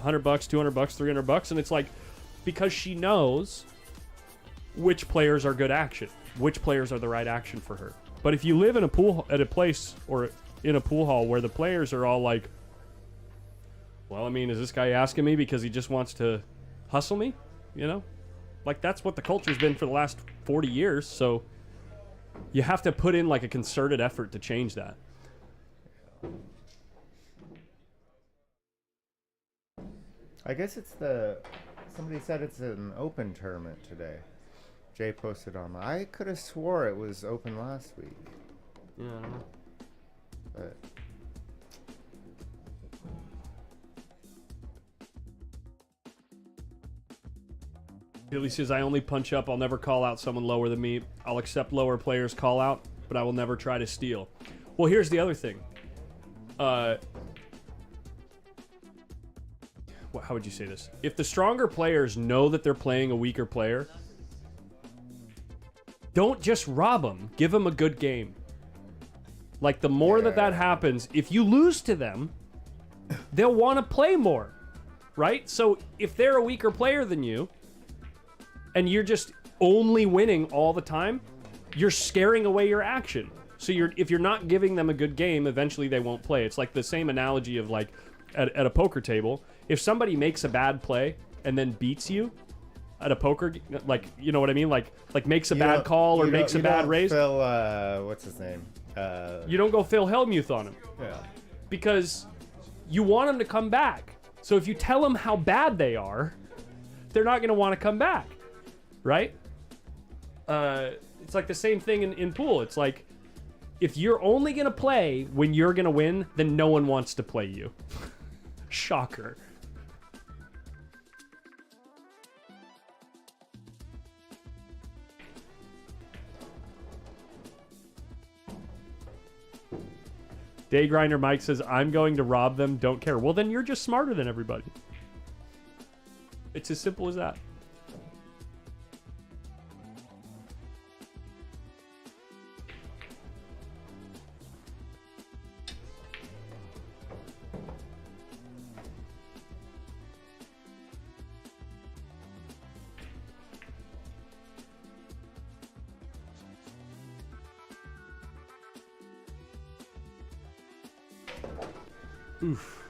$100, $200, $300, and it's like, because she knows which players are good action, which players are the right action for her. But if you live in a pool, at a place or in a pool hall where the players are all like, well, I mean, is this guy asking me because he just wants to hustle me? You know? Like, that's what the culture's been for the last 40 years, so you have to put in like a concerted effort to change that. I guess it's somebody said it's an open tournament today. Jay posted on. I could have swore it was open last week. Yeah, I don't know. But Billy says, I only punch up. I'll never call out someone lower than me. I'll accept lower players' call out, but I will never try to steal. Well, here's the other thing. How would you say this? If the stronger players know that they're playing a weaker player, don't just rob them. Give them a good game. Like, the more that happens, if you lose to them, they'll want to play more, right? So if they're a weaker player than you, and you're just only winning all the time, you're scaring away your action. So if you're not giving them a good game, eventually they won't play. It's like the same analogy of like at a poker table. If somebody makes a bad play and then beats you at a poker, like, you know what I mean? Like makes a bad call or makes a bad raise. Phil, what's his name? You don't go Phil Hellmuth on him. Yeah. Because you want them to come back. So if you tell them how bad they are, they're not going to want to come back. Right? It's like the same thing in pool. It's like, if you're only going to play when you're going to win, then no one wants to play you. Shocker. Daygrinder Mike says, I'm going to rob them, don't care. Well, then you're just smarter than everybody. It's as simple as that. Oof.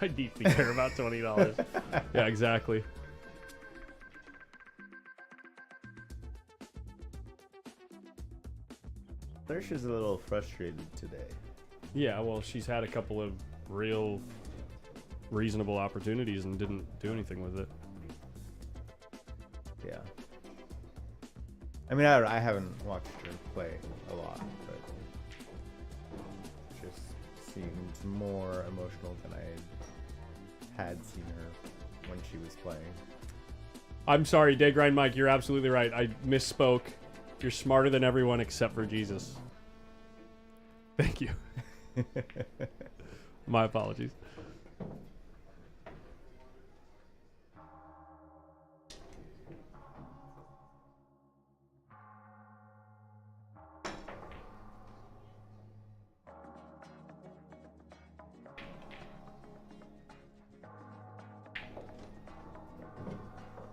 I deeply care about $20. Yeah, exactly. Saoirse's a little frustrated today. Yeah, well, she's had a couple of real reasonable opportunities and didn't do anything with it. Yeah. I mean, I haven't watched her play a lot, but just seems more emotional than I had seen her when she was playing. I'm sorry, Daygrind Mike, you're absolutely right. I misspoke. You're smarter than everyone except for Jesus. Thank you. My apologies.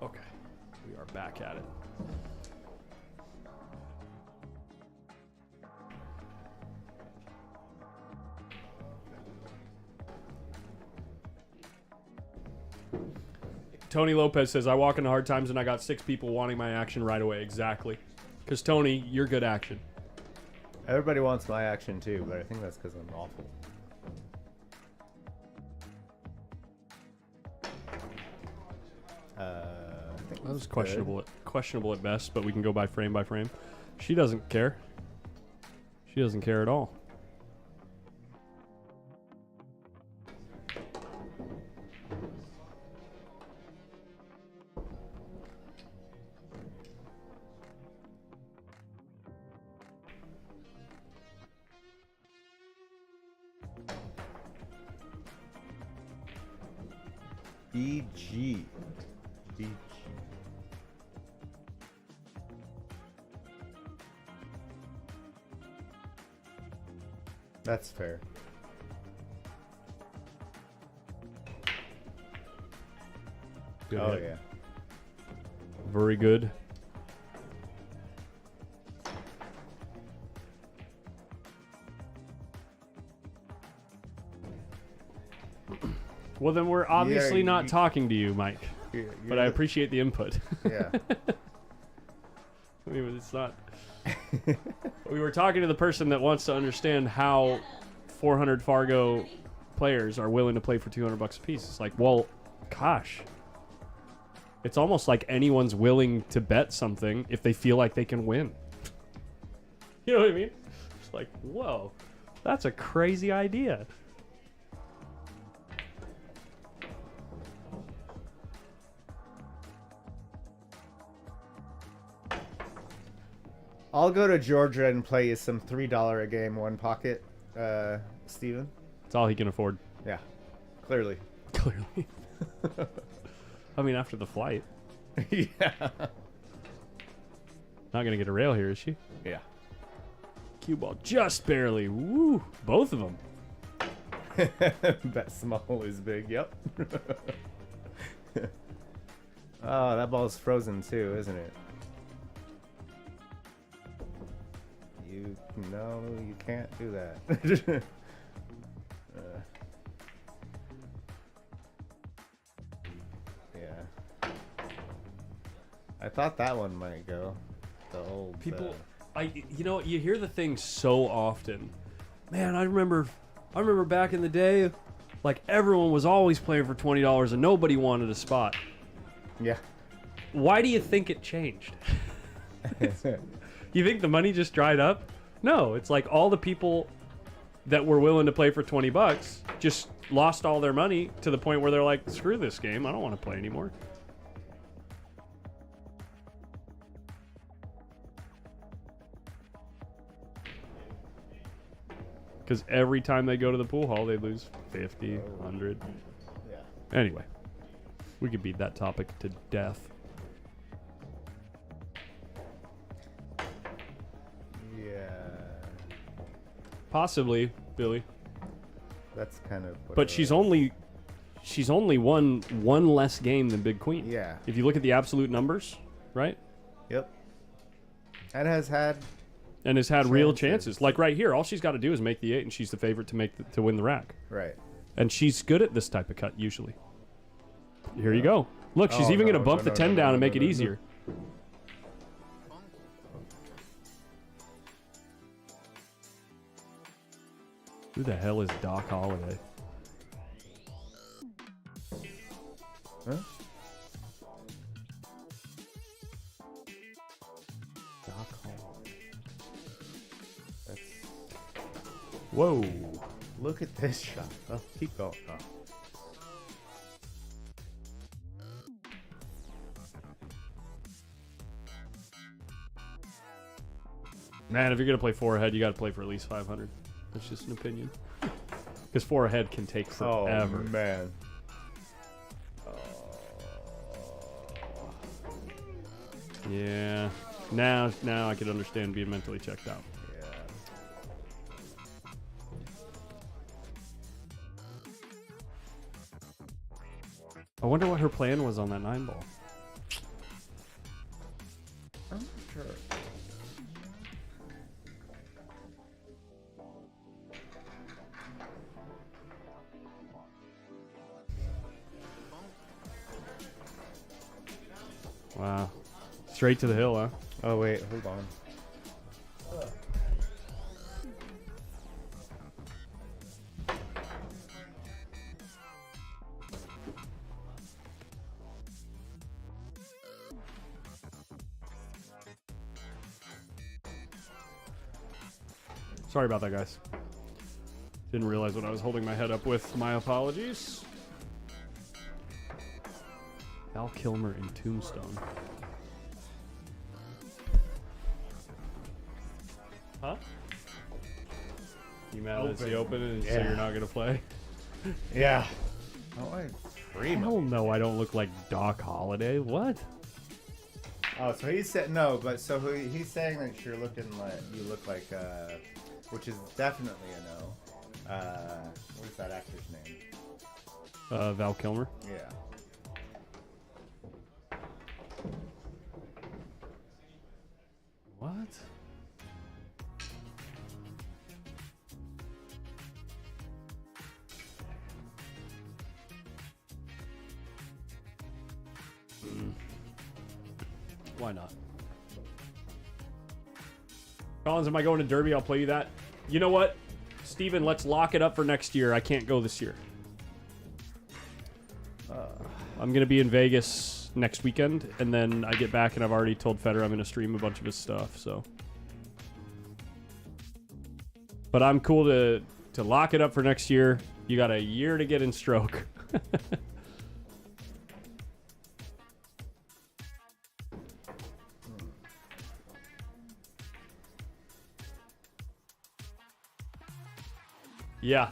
Okay, we are back at it. Tony Lopez says, I walk into hard times and I got 6 people wanting my action right away. Exactly. Because, Tony, you're good action. Everybody wants my action too, but I think that's because I'm awful. I think That was questionable at best, but we can go by frame. She doesn't care. She doesn't care at all. BG. BG. That's fair. Good Oh hit. yeah. Very good. Well, then we're obviously not talking to you, Mike. But I appreciate the input. Yeah. I mean, it's not... We were talking to the person that wants to understand how 400 Fargo players are willing to play for $200 a piece. It's like, well, gosh. It's almost like anyone's willing to bet something if they feel like they can win. You know what I mean? It's like, whoa, that's a crazy idea. I'll go to Georgia and play you some $3 a game, one pocket, Steven. It's all he can afford. Yeah, clearly. Clearly. I mean, after the flight. Yeah. Not going to get a rail here, is she? Yeah. Cue ball just barely. Woo! Both of them. Bet small is big, yep. Oh, that ball's frozen too, isn't it? No, you can't do that. Yeah. I thought that one might go. The old People, you know, you hear the thing so often. Man, I remember back in the day, like everyone was always playing for $20 and nobody wanted a spot. Yeah. Why do you think it changed? You think the money just dried up? No, it's like all the people that were willing to play for $20 just lost all their money to the point where they're like, screw this game, I don't want to play anymore. Because every time they go to the pool hall, they lose 50, 100. Yeah. Anyway, we could beat that topic to death. Possibly, Billy. That's kind of. But she's only won one less game than Big Queen. Yeah. If you look at the absolute numbers, right? Yep. And has had real chances. Like right here, all she's got to do is make the 8, and she's the favorite to win the rack. Right. And she's good at this type of cut usually. Here you go. Look, she's even going to bump the 10 down and make it easier. Who the hell is Doc Holliday? Huh? Doc Holliday. That's... Whoa. Look at this shot. Oh, keep going. Oh. Man, if you're going to play 4 ahead, you got to play for at least 500. That's just an opinion. Because 4 ahead can take forever. Oh, man. Yeah. Now I could understand being mentally checked out. Yeah. I wonder what her plan was on that 9 ball. I'm not sure. Wow. Straight to the hill, huh? Oh, wait. Hold on. Sorry about that, guys. Didn't realize what I was holding my head up with. My apologies. Val Kilmer in Tombstone. Huh? You mad that it's the open and so Yeah. you're not going to play? Yeah. Oh, I free Hell no, I don't look like Doc Holliday. What? Oh, so he said no, but so he's saying that you're looking like you look like, which is definitely a no. What is that actor's name? Val Kilmer. Yeah. What? Why not? Collins, am I going to Derby? I'll play you that. You know what? Steven, let's lock it up for next year. I can't go this year. I'm going to be in Vegas next weekend, and then I get back, and I've already told Federer I'm going to stream a bunch of his stuff, so. But I'm cool to lock it up for next year. You got a year to get in stroke. Yeah.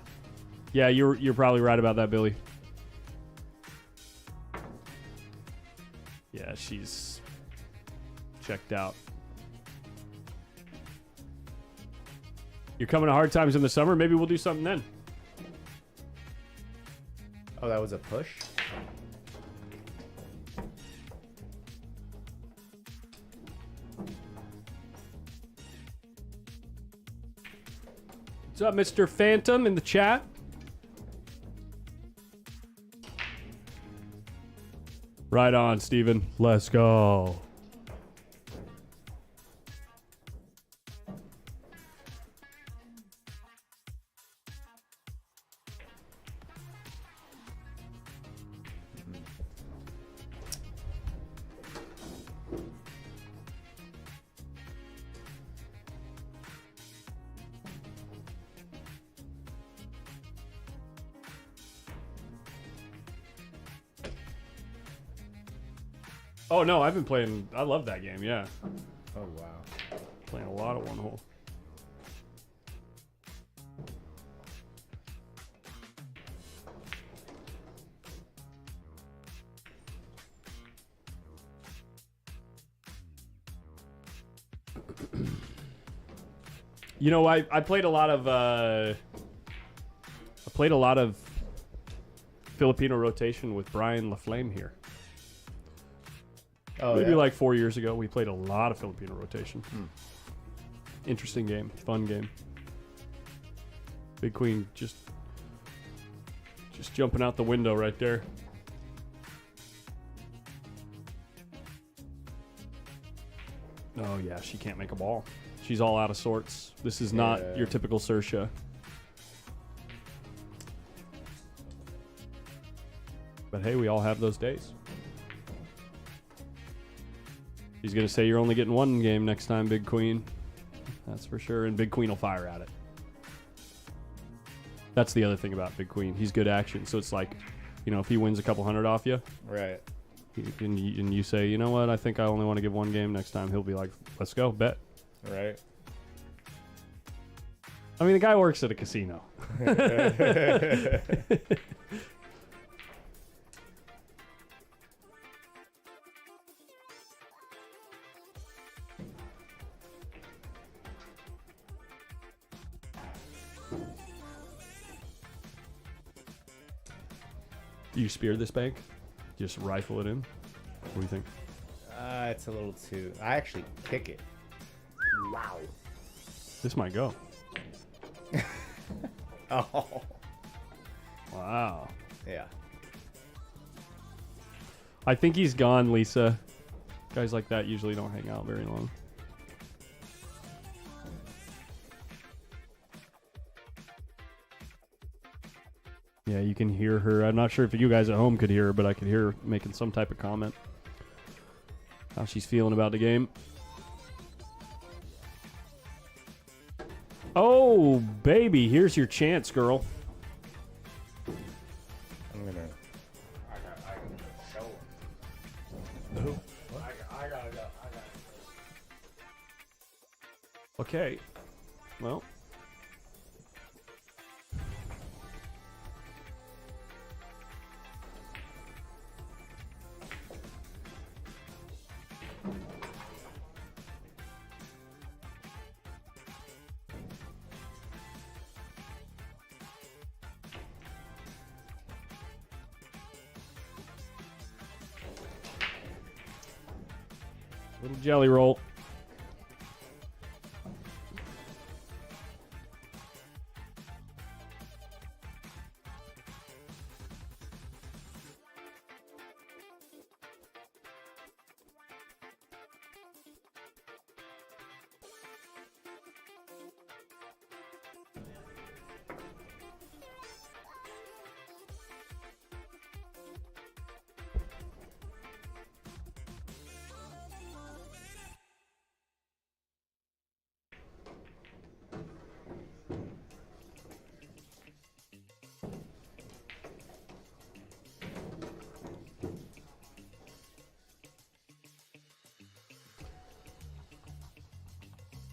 Yeah, you're probably right about that, Billy. Yeah, she's checked out. You're coming to Hard Times in the summer? Maybe we'll do something then. Oh, that was a push? What's up, Mr. Phantom in the chat? Right on, Steven. Let's go. Oh, no, I've been playing. I love that game, yeah. Oh, wow. Playing a lot of one hole. You know, I played a lot of Filipino rotation with Brian LaFlame here. Oh, Maybe yeah? like 4 years ago, we played a lot of Filipino rotation. Interesting game, fun game. Big Queen just jumping out the window right there. Oh yeah, she can't make a ball. She's all out of sorts. This is not your typical Saoirse. But hey, we all have those days. He's going to say you're only getting one game next time, Big Queen. That's for sure. And Big Queen will fire at it. That's the other thing about Big Queen. He's good action. So it's like, you know, if he wins a couple hundred off you, Right. and you say, you know what, I think I only want to give one game next time, he'll be like, let's go, bet. Right. I mean, the guy works at a casino. You spear this bank? Just rifle it in? What do you think? It's a little too... I actually kick it. Wow. This might go. Oh. Wow. Yeah. I think he's gone, Lisa. Guys like that usually don't hang out very long. Yeah, you can hear her. I'm not sure if you guys at home could hear her, but I could hear her making some type of comment. How she's feeling about the game. Oh, baby, here's your chance, girl. I'm gonna... I gotta show him. Who? I gotta go. Okay. Well. Little jelly roll.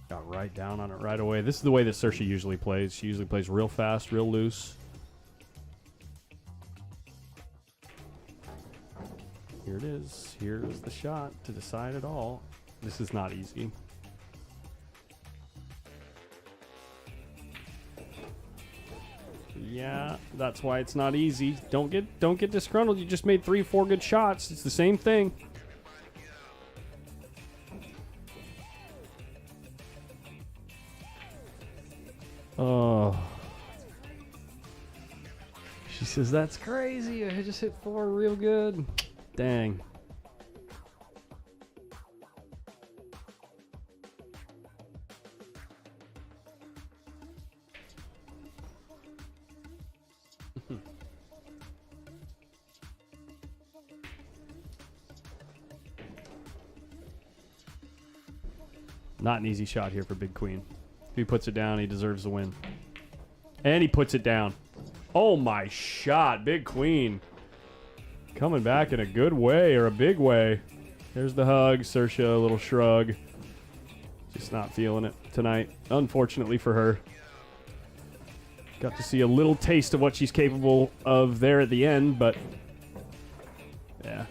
Got right down on it right away. This is the way that Saoirse usually plays. She usually plays real fast, real loose. Here it is. Here's the shot to decide it all. This is not easy. Yeah, that's why it's not easy. Don't get disgruntled. You just made 3-4 good shots. It's the same thing. Oh. She says, that's crazy. I just hit 4 real good. Dang. Not an easy shot here for Big Queen. If he puts it down, he deserves the win. And he puts it down. Oh my shot, Big Queen. Coming back in a good way, or a big way. There's the hug, Saoirse, a little shrug. Just not feeling it tonight, unfortunately for her. Got to see a little taste of what she's capable of there at the end, but yeah.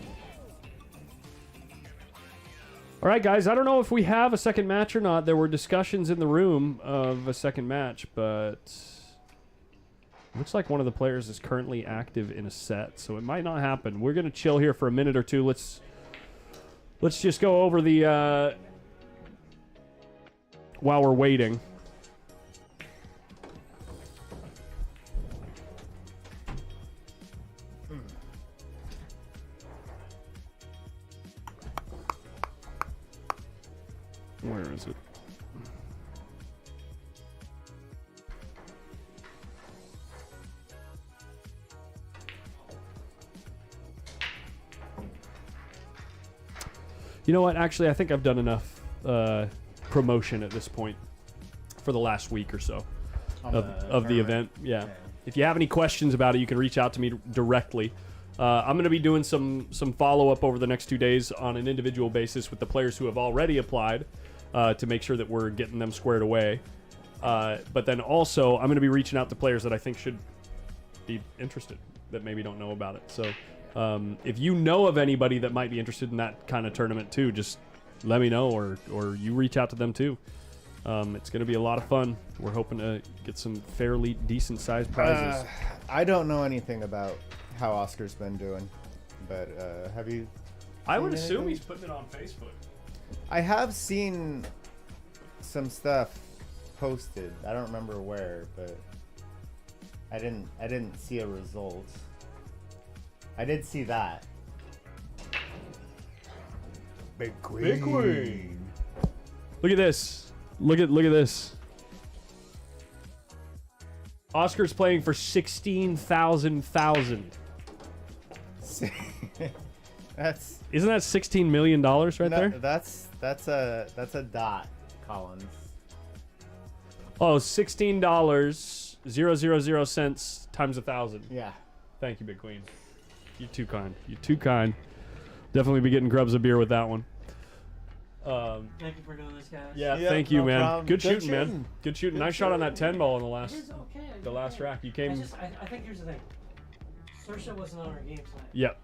All right, guys, I don't know if we have a second match or not. There were discussions in the room of a second match, but looks like one of the players is currently active in a set, so it might not happen. We're going to chill here for a minute or two. Let's just go over the while we're waiting. Where is it? You know what? Actually, I think I've done enough promotion at this point for the last week or so of the event. Yeah. If you have any questions about it, you can reach out to me directly. I'm going to be doing some follow-up over the next 2 days on an individual basis with the players who have already applied to make sure that we're getting them squared away. But then also, I'm going to be reaching out to players that I think should be interested that maybe don't know about it. So if you know of anybody that might be interested in that kind of tournament too, just let me know, or you reach out to them too. It's going to be a lot of fun. We're hoping to get some fairly decent sized prizes. I don't know anything about how Oscar's been doing, but have you? I would seen assume anything? he's putting it on Facebook. I have seen some stuff posted. I don't remember where, but I didn't see a result. I did see that. Big Queen. Big Queen. Look at this. Look at this. Oscar's playing for 16,000. That's Isn't that $16 million right there? That's a dot, Collins. Oh, $16.000 times 1,000. Yeah. Thank you, Big Queen. You're too kind. You're too kind. Definitely be getting grubs a beer with that one. Thank you for doing this, guys. Yeah, Yeah, thank you, no man. problem. Good Good shooting, man. shooting. Good shooting. Good Nice shot on that shooting. 10 ball in the last It's okay. the last rack. You came. I think here's the thing. Saoirse wasn't on our game tonight. Yep,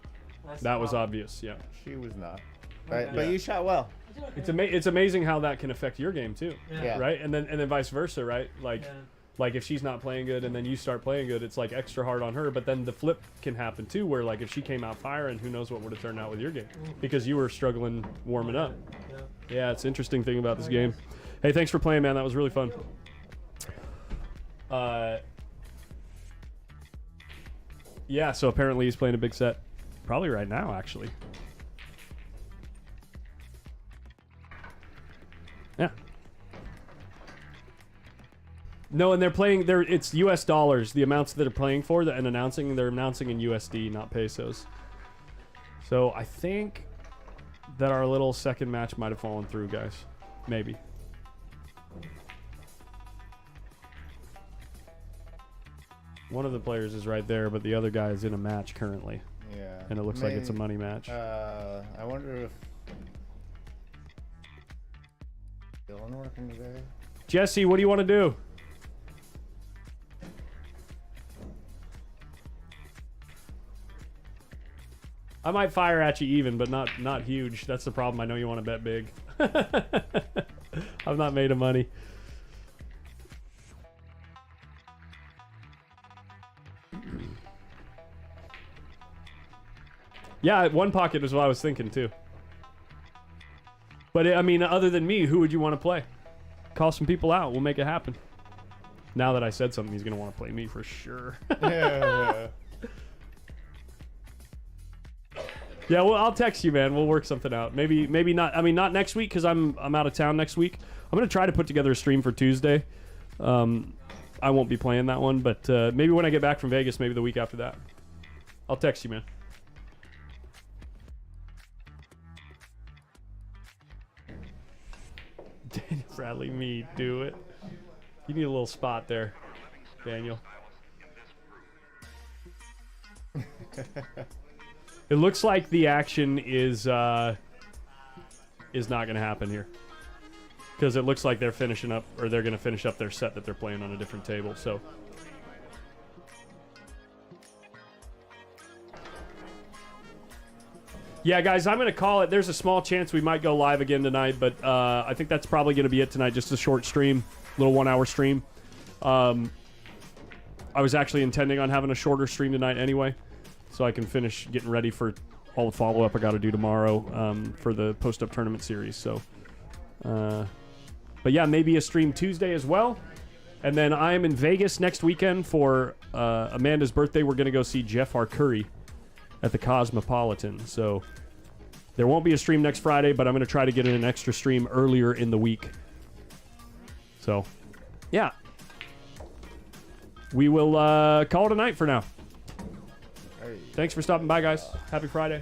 That's that the was problem. obvious. Yeah. She was not. Okay. But you shot well. It's okay. It's amazing how that can affect your game too. Yeah. Right? And then vice versa, right? Like Yeah. like if she's not playing good and then you start playing good, it's like extra hard on her. But then the flip can happen too, where like if she came out firing, who knows what would have turned out with your game because you were struggling warming up. Yeah. Yeah, it's an interesting thing about this game. Hey, thanks for playing, man. That was really fun. Yeah, so apparently he's playing a big set. Probably right now, actually. Yeah. No, and they're playing. It's U.S. dollars. The amounts that they're playing for and announcing, they're announcing in USD, not pesos. So I think that our little second match might have fallen through, guys. Maybe. One of the players is right there, but the other guy is in a match currently, Yeah. and it looks like it's a money match. I wonder if Dylan working today. Jesse, what do you want to do? I might fire at you even, but not huge. That's the problem. I know you want to bet big. I've not made a money. Yeah, one pocket is what I was thinking too. But I mean, other than me, who would you want to play? Call some people out. We'll make it happen. Now that I said something, he's gonna want to play me for sure. Yeah. Yeah, well, I'll text you, man. We'll work something out. Maybe not. I mean, not next week because I'm out of town next week. I'm gonna try to put together a stream for Tuesday. I won't be playing that one, but maybe when I get back from Vegas, maybe the week after that. I'll text you, man. Daniel Bradley, me, do it. You need a little spot there, Daniel. It looks like the action is not going to happen here, because it looks like they're finishing up, or they're going to finish up their set that they're playing on a different table. So, yeah, guys, I'm going to call it. There's a small chance we might go live again tonight, but I think that's probably going to be it tonight. Just a short stream, little 1 hour stream. I was actually intending on having a shorter stream tonight anyway, so I can finish getting ready for all the follow-up I got to do tomorrow for the post-up tournament series. So, but yeah, maybe a stream Tuesday as well. And then I am in Vegas next weekend for Amanda's birthday. We're going to go see Jeff Arcuri at the Cosmopolitan. So there won't be a stream next Friday, but I'm going to try to get in an extra stream earlier in the week. So, yeah. We will call it a night for now. Thanks for stopping by, guys. Happy Friday.